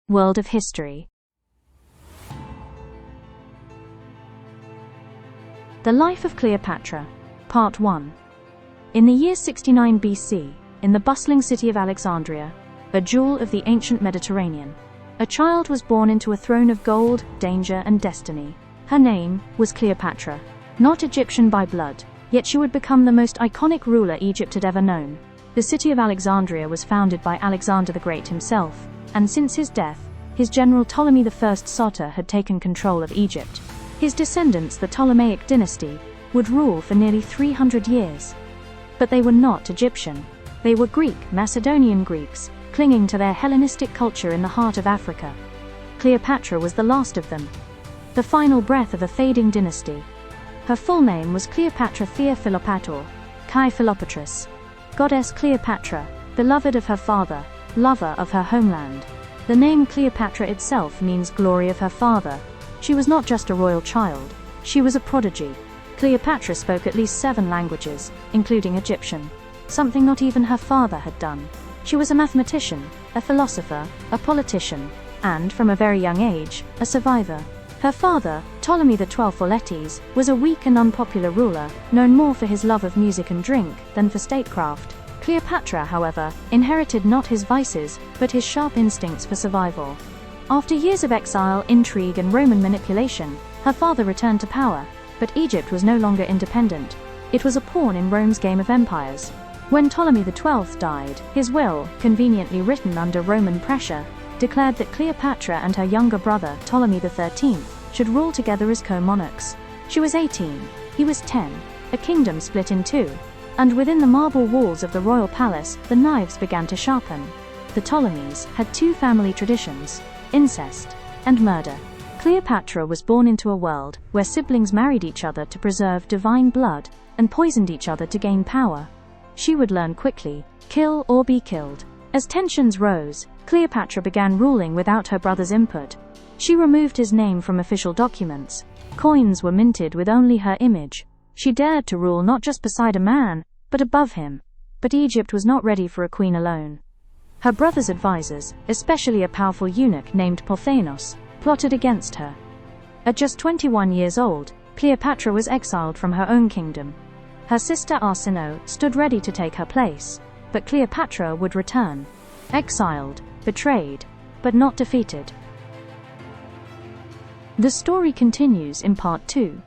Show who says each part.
Speaker 1: World of History. The Life of Cleopatra, Part 1. In the year 69 BC, in the bustling city of Alexandria, a jewel of the ancient Mediterranean, a child was born into a throne of gold, danger, and destiny. Her name was Cleopatra. Not Egyptian by blood, yet she would become the most iconic ruler Egypt had ever known. The city of Alexandria was founded by Alexander the Great himself, and since his death, his general Ptolemy I Soter had taken control of Egypt. His descendants, the Ptolemaic dynasty, would rule for nearly 300 years. But they were not Egyptian. They were Greek, Macedonian Greeks, clinging to their Hellenistic culture in the heart of Africa. Cleopatra was the last of them, the final breath of a fading dynasty. Her full name was Cleopatra Theophilopator, Kai Philopatris, goddess Cleopatra, beloved of her father, lover of her homeland. The name Cleopatra itself means glory of her father. She was not just a royal child, she was a prodigy. Cleopatra spoke at least 7 languages, including Egyptian, something not even her father had done. She was a mathematician, a philosopher, a politician, and, from a very young age, a survivor. Her father, Ptolemy XII Auletes, was a weak and unpopular ruler, known more for his love of music and drink than for statecraft. Cleopatra, however, inherited not his vices, but his sharp instincts for survival. After years of exile, intrigue, and Roman manipulation, her father returned to power, but Egypt was no longer independent. It was a pawn in Rome's game of empires. When Ptolemy XII died, his will, conveniently written under Roman pressure, declared that Cleopatra and her younger brother, Ptolemy XIII, should rule together as co-monarchs. She was 18, he was 10, a kingdom split in two, and within the marble walls of the royal palace, the knives began to sharpen. The Ptolemies had 2 family traditions: incest and murder. Cleopatra was born into a world where siblings married each other to preserve divine blood and poisoned each other to gain power. She would learn quickly, kill or be killed. As tensions rose, Cleopatra began ruling without her brother's input. She removed his name from official documents. Coins were minted with only her image. She dared to rule not just beside a man, but above him. But Egypt was not ready for a queen alone. Her brother's advisors, especially a powerful eunuch named Pothanos, plotted against her. At just 21 years old, Cleopatra was exiled from her own kingdom. Her sister Arsinoe stood ready to take her place, but Cleopatra would return, exiled, betrayed, but not defeated. The story continues in Part 2.